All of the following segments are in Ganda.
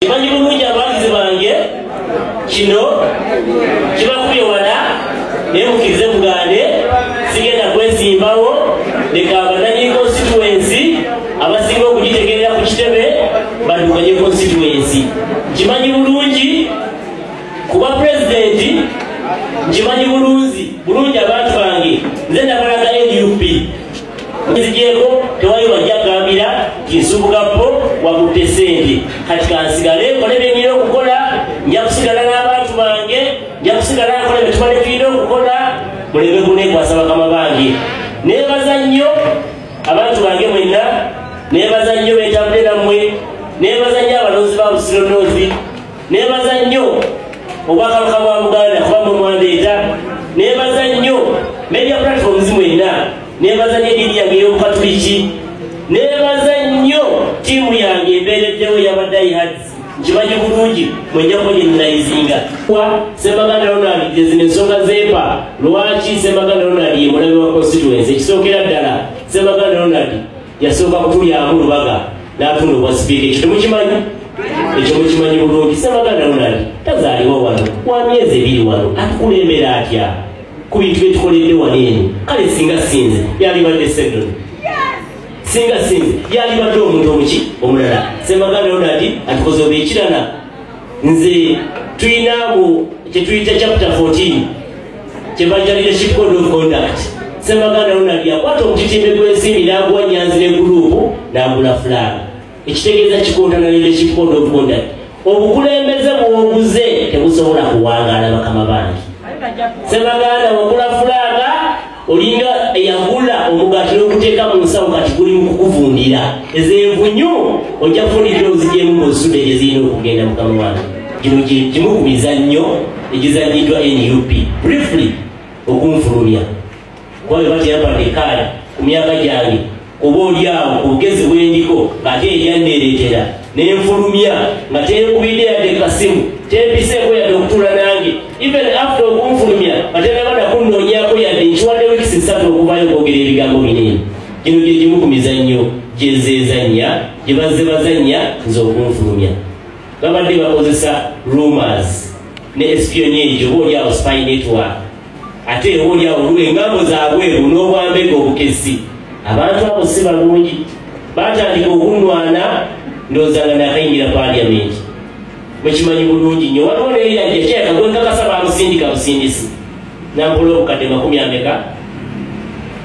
Kimanyi bulungi abagizi bange kino kibakubye wala naye mukkirize mugande sigenda kwesimbawo leka abadanyi constituency abasinga okugitegerera ku kitebe badukanye constituency. Kimanyi bulungi kuba pulezidenti nkimanyi bulungi abantu bange nze nabalaga NUP nzigyeko tewayo bajjagambira kinsubukapo wakutte sente kati kansigale nkole byenyina okukola nja kusigala n'abantu bange nja kusigala nkola betubale tulina okukola muleme kunekwasa bakama bange. Nebaza nnyo abantu bange mwenna, nebaza nnyo betambule nammwe, nebaza nnyo abalonzi ba Busiro North, nebaza nnyo obwakabaka bwa Buganda kuba mwe mwandeeta, nebaza nnyo media platforms mwenna, nebaza nnyo eddiini yange ey'Obukatuliki, nebaza nnyo tiimu yange embeereddewo y'abadaihads nkimanyi bulungi mwenja kunyininayizinga Ssemaganda Ronald zino ensonga zeepa lwaki Ssemaganda Ronald ye mulabe wa constituency. Ekisookera ddala Ssemaganda Ronald yasooka kutulyamu Lubaga n'atunda obwa sipiika. Ekyo temukimanyi? Ekyo mukimanyi bulungi. Ssemaganda Ronald tazaaliwo wano wa myezi 2 wano atukulembera atya ku bintu byetukoledde wano eno. Kale singa sinze yalibadde Seddon, singa sinze yalibadde omuntu omuki omulala. Ssemaganda Ronald atukoze obekirana. Nze tulina mu kyetuyita chapter 14 kyebajja leadership code of conduct. Ssemaganda Ronald yakwata omutitimbe gw'ensimbi n'aguwa Nyanzi ne gurupu n'agula flag. Ekitegeeza kikontana leadership code of conduct. Obukulembeze bw'oguze tebusobola kuwangaala bakama bangi. Ssemaganda wagula fulaga olinga eyagula omugaati n'okuteeka mu nsawo kati guli mu kukuvundira. Ezenvunyu ojja kufundira ozigyemu ng'ozisudde gye zirina okugenda mukama wange. Gino gimu ku mizannyo egizannyiddwa NUP. Briefly okunfulumya kuba bwe bateyampadde ekaali ku myaka gyange oba oliawo ku bugezi bwendiko ng'ate eryanneereetera nenfulumya nga teekubidde yadde kasimu tempiseeko yadde okutuula nange even after okunfulumya batenabana kunnoonyako yadde nkiwadde wikisi 3 okuvayo okwogera ebigambo binene. Gino gye gimu ku mizannyo gyezezannya gye bazze bazannya nze okunfulumya. Babadde bakozesa rumors ne espionage oba oliawo spy network ate oliawo olwo engambo zaabweru n'obwambega obukesi. Abantu abo si balungi, batandika okunnwana ndowooza nga nakayingira paliamenti. Mukimanyi bulungi nnyo waliwo neyajja kyeka gwekakasa bamusindika busindisi nampola obukadde 10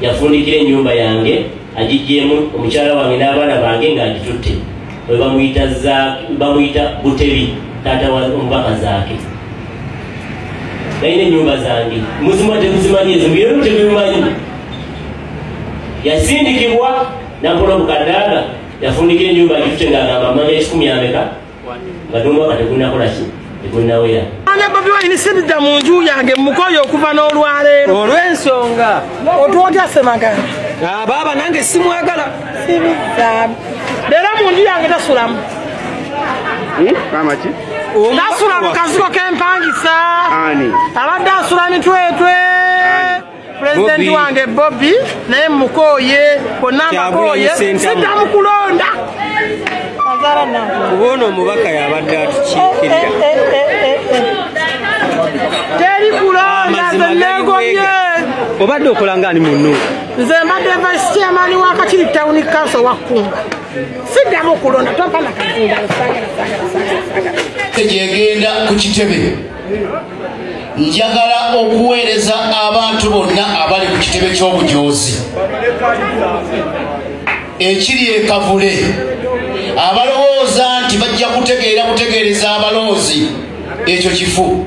yafundikira ennyumba yange agijjeemu omukyala wange n'abaana bange ng'agitutte. We bamuyita Butebi taata wa omubaka zaake. Nalina ennyumba zange muzima temuzimanyi ezo byonu tebimanyi. Yasindikibwa nampola obukadaaga yafundikira ennyumba agitutte ng'agamba amanya 10 nga nomwaka tegunnakola ki tegunnawera. Ane Bobi Wine sidda mu nju yange mukoyo okuva n'olwaleero olw'ensonga otwogya Ssemaganda baba nange simwagala sibizaamu leero mu nju yange tasulamu Kamaki? Tasula mu kazigo k'empangisa abadde asula mitwetwe pulezidenti wange Bobi naye mukoye bonna abakoye siddamu kulonda kubona omubaka yabadde atukiikirira teri kulonda nze neegomye. obadde okola ngaani munno? Nze mbadde vice chairman wa Kakiri Town Council wa Kkunga. Siddamu kulonda tompa nakazimba gyegenda ku kitebe. Njagala okuweereza abantu bonna abali ku kitebe ky'obujoozi ekiri e Kavule abalowooza nti bajja kutegeereza abaloozi ekyo kifu.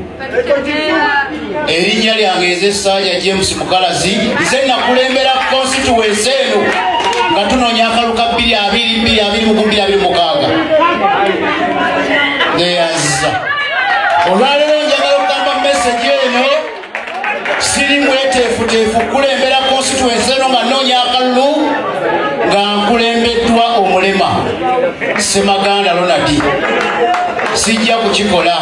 Erinnya lyange ez'Essaaja James Mukalazi nze nakulembera constituency eno nga tunoonya akaluka 2022 neyaza olwaleero njagala okugamba message eno siri mweteefuteefu kulembera constituency eno nga noonya akalulu nga nkulembeddwa omulema Ssemaganda Ronald. Sijja kukikola.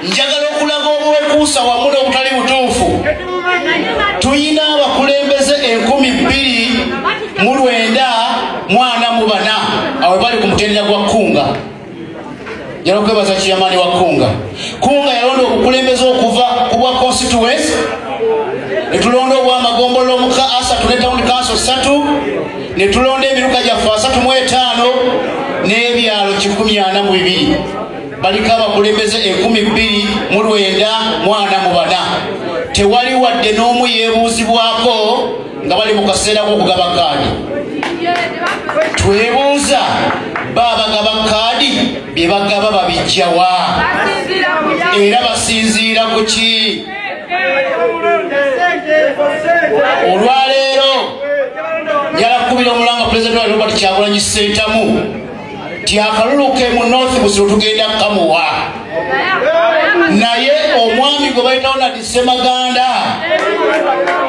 Njagala okulaga obwekuusa wamu n'obutali butuufu. Tuyina abakulembeze 2,294 awo bali ku mutendera gwa Kkunga. Yalo kwebaza chairman wa Kunga. Kunga yalondo okukulembeza okuva ku bwa constituency. Netulondo bwa magombolo muka asa tuleta mu council 3. Netulonda emiruka gyaffe 35 n'ebyalo 142. Baliko abakulembeze 12,900 mwana mu bana. Tewali wadde n'omu yeebuuzibwako nga bali mu kaseera k'okugaba kaadi. Twebuuza babagaba kaadi bye bagaba babijjawa era basinziira ku ki? Olwaleero yalakubira omulanga Pulezidenti wa Robert Kyagulanyi Ssentamu ti akalulu ke mu North Busiro tugenda kamuwa, naye omwami gwe bayitawo Nadi Ssemaganda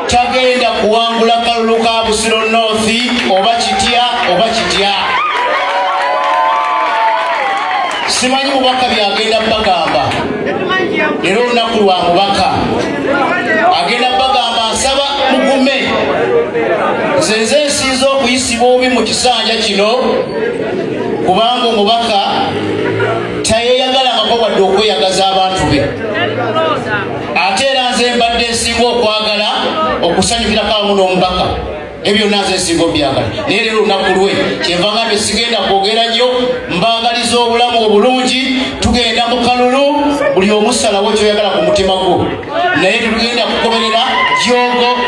tagenda kuwangula kalulu ka Busiro North oba kitya. Simanyi mubaka byagenda bagamba. Leero olunaku lwa mubaka agenda bagamba asaba mugume. Nze nsinza okuyisibwa obubi mu kisanja kino kubanga omubaka tayeeyagalangako wadde okweyagaza abantu be. Ate era nze mbadde nsinga okwagala okusanyukirako awamu n'omubaka. Ebyo naze nsinga obyagala. Naye leero olunaku lwe kyenva ngambe sigenda kwogera nnyo, mbaagaliza obulamu obulungi. Tugenda mu kalulu buli omusalawo kyoyagala ku mutima gwo, naye tugenda kugoberera Jjogo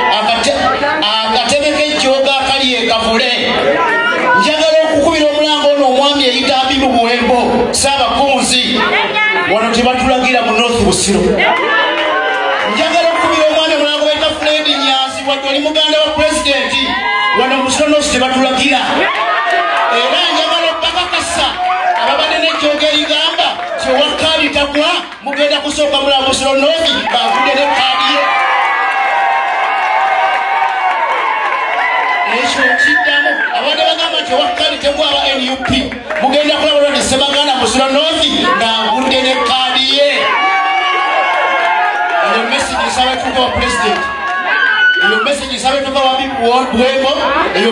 akatebe k'ejjoogo akali ekavule. Njagala okukubira omulanga ono omwami eyita Abibu Buwembo Ssaabakunzi wano tebatulagira mu North Busiro. Njagala okukubira omwami omulanga bayita Fred Nyanzi wadde oli muganda wa Pulezidenti wano mu Busiro North tebatulagira. Era njagala okukakasa ababadde n'ejjoogo erigamba kyewakaadi tagwa mugenda kusooka mula Busiro North baavudde ne kaadi ye. Ekyo kiddamu abadde bagamba nti ewakaadi tegwa aba NUP mugenda kulaba Nadi Ssemaganda Busiro North ng'avudde ne kaadi ye. Eyo message esaba etuuka wa Pulezidenti, eyo message esaba etuuka wa Buwembo, eyo